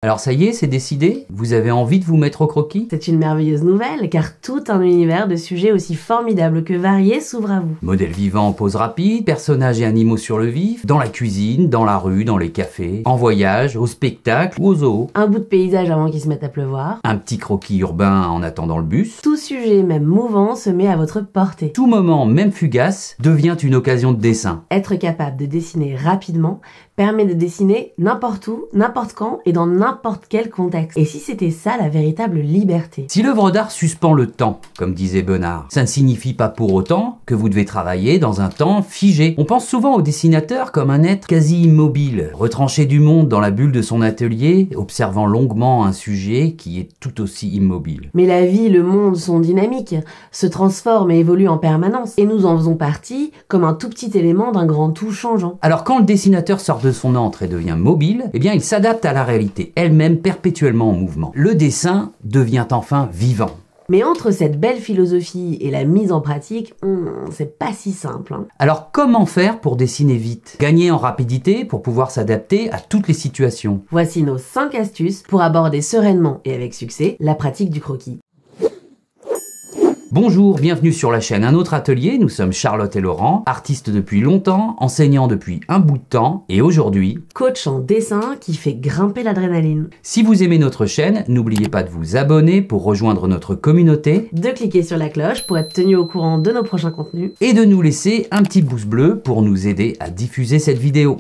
Alors ça y est, c'est décidé? Vous avez envie de vous mettre au croquis? C'est une merveilleuse nouvelle, car tout un univers de sujets aussi formidables que variés s'ouvre à vous. Modèles vivants en pause rapide, personnages et animaux sur le vif, dans la cuisine, dans la rue, dans les cafés, en voyage, au spectacle ou au zoo. Un bout de paysage avant qu'il se mette à pleuvoir. Un petit croquis urbain en attendant le bus. Tout sujet, même mouvant, se met à votre portée. Tout moment, même fugace, devient une occasion de dessin. Être capable de dessiner rapidement permet de dessiner n'importe où, n'importe quand et dans n'importe quel contexte. Et si c'était ça la véritable liberté? Si l'œuvre d'art suspend le temps, comme disait Bonnard, ça ne signifie pas pour autant que vous devez travailler dans un temps figé. On pense souvent au dessinateur comme un être quasi immobile, retranché du monde dans la bulle de son atelier, observant longuement un sujet qui est tout aussi immobile. Mais la vie, le monde sont dynamiques, se transforment et évoluent en permanence. Et nous en faisons partie comme un tout petit élément d'un grand tout changeant. Alors quand le dessinateur sort de son antre et devient mobile, eh bien il s'adapte à la réalité, elle-même perpétuellement en mouvement. Le dessin devient enfin vivant. Mais entre cette belle philosophie et la mise en pratique, c'est pas si simple. Alors comment faire pour dessiner vite? Gagner en rapidité pour pouvoir s'adapter à toutes les situations. Voici nos 5 astuces pour aborder sereinement et avec succès la pratique du croquis. Bonjour, bienvenue sur la chaîne Un autre atelier, nous sommes Charlotte et Laurent, artistes depuis longtemps, enseignants depuis un bout de temps, et aujourd'hui, coach en dessin qui fait grimper l'adrénaline. Si vous aimez notre chaîne, n'oubliez pas de vous abonner pour rejoindre notre communauté, de cliquer sur la cloche pour être tenu au courant de nos prochains contenus, et de nous laisser un petit pouce bleu pour nous aider à diffuser cette vidéo.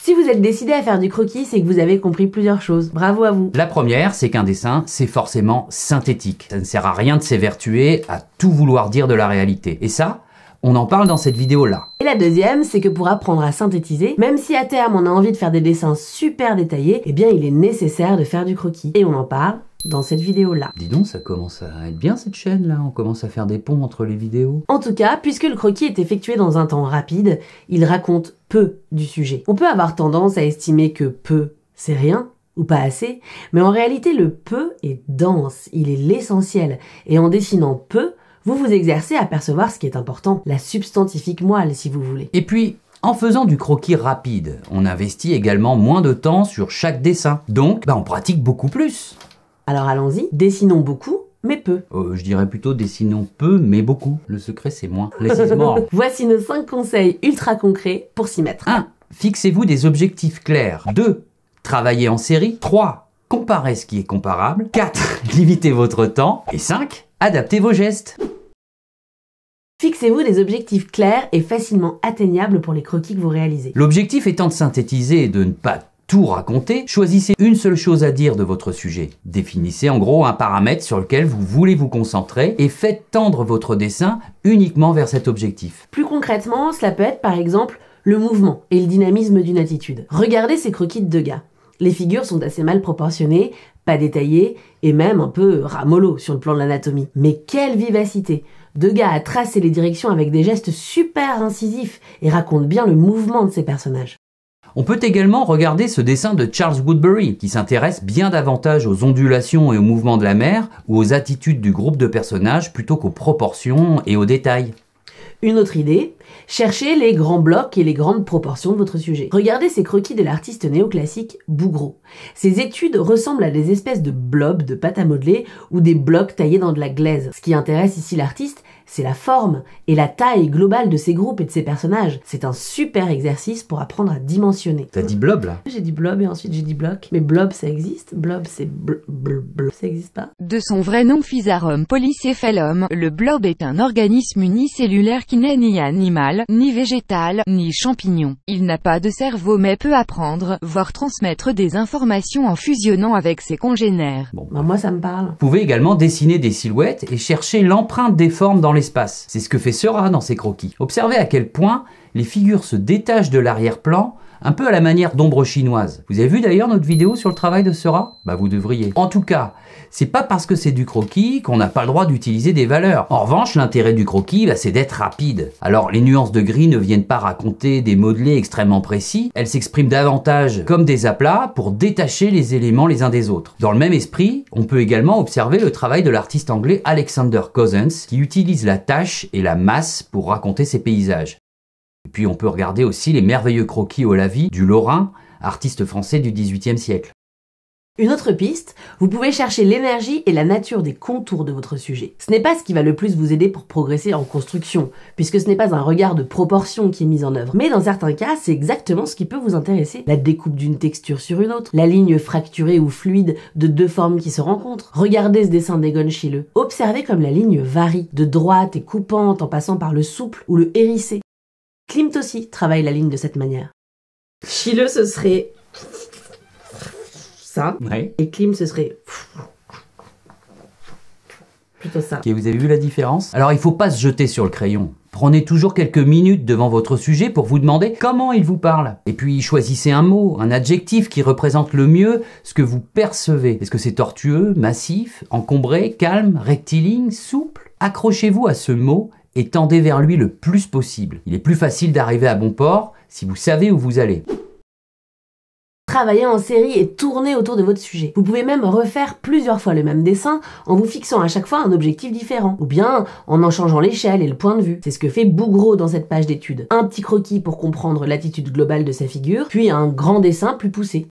Si vous êtes décidé à faire du croquis, c'est que vous avez compris plusieurs choses. Bravo à vous. La première, c'est qu'un dessin, c'est forcément synthétique. Ça ne sert à rien de s'évertuer à tout vouloir dire de la réalité. Et ça, on en parle dans cette vidéo-là. Et la deuxième, c'est que pour apprendre à synthétiser, même si à terme on a envie de faire des dessins super détaillés, eh bien il est nécessaire de faire du croquis. Et on en parle dans cette vidéo-là. Dis donc, ça commence à être bien cette chaîne-là, on commence à faire des ponts entre les vidéos. En tout cas, puisque le croquis est effectué dans un temps rapide, il raconte peu du sujet. On peut avoir tendance à estimer que peu, c'est rien, ou pas assez, mais en réalité le peu est dense, il est l'essentiel, et en dessinant peu, vous vous exercez à percevoir ce qui est important, la substantifique moelle si vous voulez. Et puis, en faisant du croquis rapide, on investit également moins de temps sur chaque dessin, donc on pratique beaucoup plus. Alors allons-y, dessinons beaucoup, mais peu. Je dirais plutôt dessinons peu, mais beaucoup. Le secret, c'est moins. Laissez-moi. Voici nos 5 conseils ultra concrets pour s'y mettre. 1. Fixez-vous des objectifs clairs. 2. Travaillez en série. 3. Comparez ce qui est comparable. 4. Limitez votre temps. Et 5. Adaptez vos gestes. Fixez-vous des objectifs clairs et facilement atteignables pour les croquis que vous réalisez. L'objectif étant de synthétiser et de ne pas tout raconter, choisissez une seule chose à dire de votre sujet. Définissez en gros un paramètre sur lequel vous voulez vous concentrer et faites tendre votre dessin uniquement vers cet objectif. Plus concrètement, cela peut être par exemple le mouvement et le dynamisme d'une attitude. Regardez ces croquis de Degas. Les figures sont assez mal proportionnées, pas détaillées et même un peu ramollo sur le plan de l'anatomie. Mais quelle vivacité! Degas a tracé les directions avec des gestes super incisifs et raconte bien le mouvement de ses personnages. On peut également regarder ce dessin de Charles Woodbury, qui s'intéresse bien davantage aux ondulations et aux mouvements de la mer, ou aux attitudes du groupe de personnages plutôt qu'aux proportions et aux détails. Une autre idée, cherchez les grands blocs et les grandes proportions de votre sujet. Regardez ces croquis de l'artiste néoclassique Bouguereau. Ces études ressemblent à des espèces de blobs de pâte à modeler ou des blocs taillés dans de la glaise. Ce qui intéresse ici l'artiste, c'est la forme et la taille globale de ces groupes et de ces personnages. C'est un super exercice pour apprendre à dimensionner. T'as dit blob là? J'ai dit blob et ensuite j'ai dit bloc. Mais blob ça existe? Blob c'est ça existe pas? De son vrai nom Physarum polycéphalum, le blob est un organisme unicellulaire qui n'est ni animal, ni végétal, ni champignon. Il n'a pas de cerveau mais peut apprendre, voire transmettre des informations en fusionnant avec ses congénères. Bon, moi ça me parle. Vous pouvez également dessiner des silhouettes et chercher l'empreinte des formes dans l'espace. C'est ce que fait Seurat dans ses croquis. Observez à quel point les figures se détachent de l'arrière-plan, un peu à la manière d'ombre chinoise. Vous avez vu d'ailleurs notre vidéo sur le travail de Seurat? Vous devriez. En tout cas, c'est pas parce que c'est du croquis qu'on n'a pas le droit d'utiliser des valeurs. En revanche, l'intérêt du croquis, c'est d'être rapide. Alors, les nuances de gris ne viennent pas raconter des modelés extrêmement précis, elles s'expriment davantage comme des aplats pour détacher les éléments les uns des autres. Dans le même esprit, on peut également observer le travail de l'artiste anglais Alexander Cousins, qui utilise la tache et la masse pour raconter ses paysages. Et puis on peut regarder aussi les merveilleux croquis au lavis du Lorrain, artiste français du XVIIIe siècle. Une autre piste, vous pouvez chercher l'énergie et la nature des contours de votre sujet. Ce n'est pas ce qui va le plus vous aider pour progresser en construction, puisque ce n'est pas un regard de proportion qui est mis en œuvre. Mais dans certains cas, c'est exactement ce qui peut vous intéresser. La découpe d'une texture sur une autre, la ligne fracturée ou fluide de deux formes qui se rencontrent. Regardez ce dessin d'Egon Schiele. Observez comme la ligne varie, de droite et coupante en passant par le souple ou le hérissé. Klimt aussi travaille la ligne de cette manière. Schiele, ce serait ça, Ouais. et Klimt, ce serait plutôt ça. Ok, vous avez vu la différence? Alors il faut pas se jeter sur le crayon. Prenez toujours quelques minutes devant votre sujet pour vous demander comment il vous parle. Et puis choisissez un mot, un adjectif qui représente le mieux ce que vous percevez. Est-ce que c'est tortueux, massif, encombré, calme, rectiligne, souple? Accrochez-vous à ce mot et tendez vers lui le plus possible. Il est plus facile d'arriver à bon port si vous savez où vous allez. Travaillez en série et tournez autour de votre sujet. Vous pouvez même refaire plusieurs fois le même dessin en vous fixant à chaque fois un objectif différent, ou bien en changeant l'échelle et le point de vue. C'est ce que fait Bougreau dans cette page d'étude. Un petit croquis pour comprendre l'attitude globale de sa figure, puis un grand dessin plus poussé.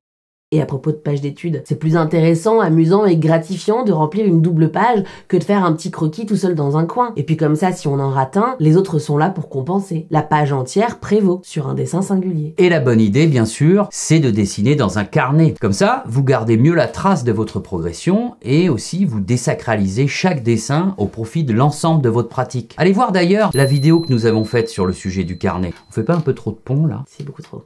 Et à propos de page d'études, c'est plus intéressant, amusant et gratifiant de remplir une double page que de faire un petit croquis tout seul dans un coin. Et puis comme ça, si on en rate un, les autres sont là pour compenser. La page entière prévaut sur un dessin singulier. Et la bonne idée, bien sûr, c'est de dessiner dans un carnet. Comme ça, vous gardez mieux la trace de votre progression et aussi vous désacralisez chaque dessin au profit de l'ensemble de votre pratique. Allez voir d'ailleurs la vidéo que nous avons faite sur le sujet du carnet. On fait pas un peu trop de pont là? C'est beaucoup trop.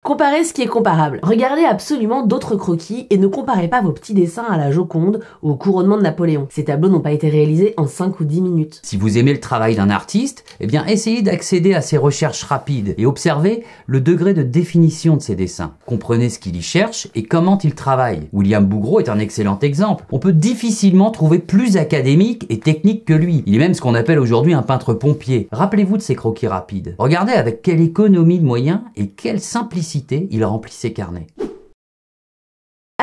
Comparez ce qui est comparable. Regardez absolument d'autres croquis et ne comparez pas vos petits dessins à la Joconde ou au couronnement de Napoléon. Ces tableaux n'ont pas été réalisés en 5 ou 10 minutes. Si vous aimez le travail d'un artiste, eh bien essayez d'accéder à ses recherches rapides et observez le degré de définition de ses dessins. Comprenez ce qu'il y cherche et comment il travaille. William Bougreau est un excellent exemple. On peut difficilement trouver plus académique et technique que lui. Il est même ce qu'on appelle aujourd'hui un peintre pompier. Rappelez-vous de ses croquis rapides. Regardez avec quelle économie de moyens et quelle simplicité il remplit ses carnets.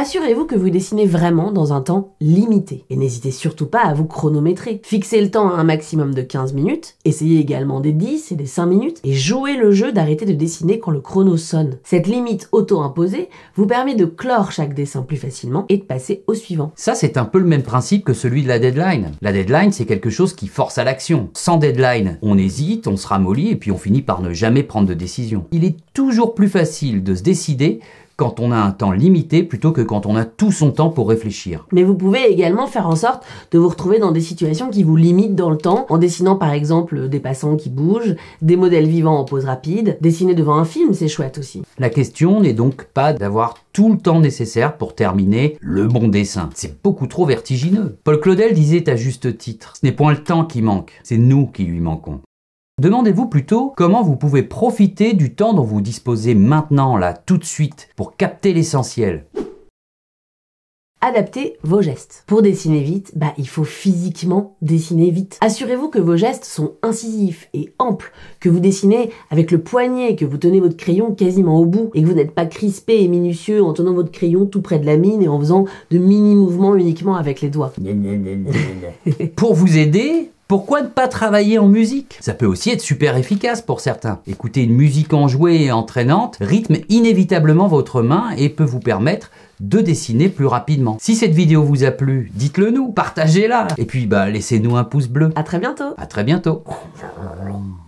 Assurez-vous que vous dessinez vraiment dans un temps limité. Et n'hésitez surtout pas à vous chronométrer. Fixez le temps à un maximum de 15 minutes, essayez également des 10 et des 5 minutes, et jouez le jeu d'arrêter de dessiner quand le chrono sonne. Cette limite auto-imposée vous permet de clore chaque dessin plus facilement et de passer au suivant. Ça, c'est un peu le même principe que celui de la deadline. La deadline, c'est quelque chose qui force à l'action. Sans deadline, on hésite, on se ramollit et puis on finit par ne jamais prendre de décision. Il est toujours plus facile de se décider quand on a un temps limité plutôt que quand on a tout son temps pour réfléchir. Mais vous pouvez également faire en sorte de vous retrouver dans des situations qui vous limitent dans le temps, en dessinant par exemple des passants qui bougent, des modèles vivants en pose rapide. Dessiner devant un film, c'est chouette aussi. La question n'est donc pas d'avoir tout le temps nécessaire pour terminer le bon dessin. C'est beaucoup trop vertigineux. Paul Claudel disait à juste titre, ce n'est point le temps qui manque, c'est nous qui lui manquons. Demandez-vous plutôt comment vous pouvez profiter du temps dont vous disposez maintenant, là, tout de suite, pour capter l'essentiel. Adaptez vos gestes. Pour dessiner vite, il faut physiquement dessiner vite. Assurez-vous que vos gestes sont incisifs et amples, que vous dessinez avec le poignet, que vous tenez votre crayon quasiment au bout, et que vous n'êtes pas crispé et minutieux en tenant votre crayon tout près de la mine et en faisant de mini-mouvements uniquement avec les doigts. Pour vous aider, pourquoi ne pas travailler en musique? Ça peut aussi être super efficace pour certains. Écouter une musique enjouée et entraînante rythme inévitablement votre main et peut vous permettre de dessiner plus rapidement. Si cette vidéo vous a plu, dites-le nous, partagez-la. Et puis laissez-nous un pouce bleu. À très bientôt. À très bientôt.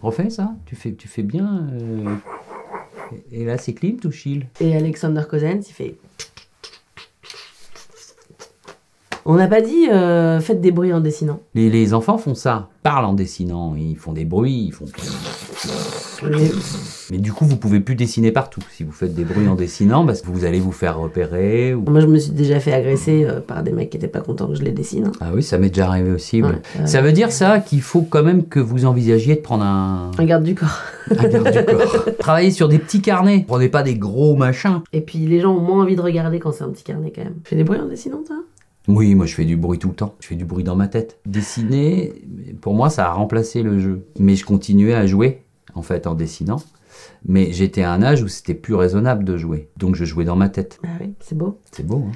Refais ça, tu fais bien. Et là c'est Klimt ou Schiele? Et Alexander Cozens, il fait... On n'a pas dit faites des bruits en dessinant. Les enfants font ça, parlent en dessinant, ils font des bruits, ils font... Mais du coup, vous pouvez plus dessiner partout si vous faites des bruits en dessinant parce que vous allez vous faire repérer. Ou... Moi, je me suis déjà fait agresser par des mecs qui étaient pas contents que je les dessine. Hein. Ah oui, ça m'est déjà arrivé aussi. Ouais, ça veut dire ça qu'il faut quand même que vous envisagiez de prendre un garde du corps. Un garde du corps. Travaillez sur des petits carnets. Prenez pas des gros machins. Et puis les gens ont moins envie de regarder quand c'est un petit carnet quand même. Tu fais des bruits en dessinant, toi? Oui, moi je fais du bruit tout le temps. Je fais du bruit dans ma tête. Dessiner, pour moi, ça a remplacé le jeu. Mais je continuais à jouer, en fait, en dessinant. Mais j'étais à un âge où c'était plus raisonnable de jouer. Donc je jouais dans ma tête. Ah oui, c'est beau. C'est beau, hein.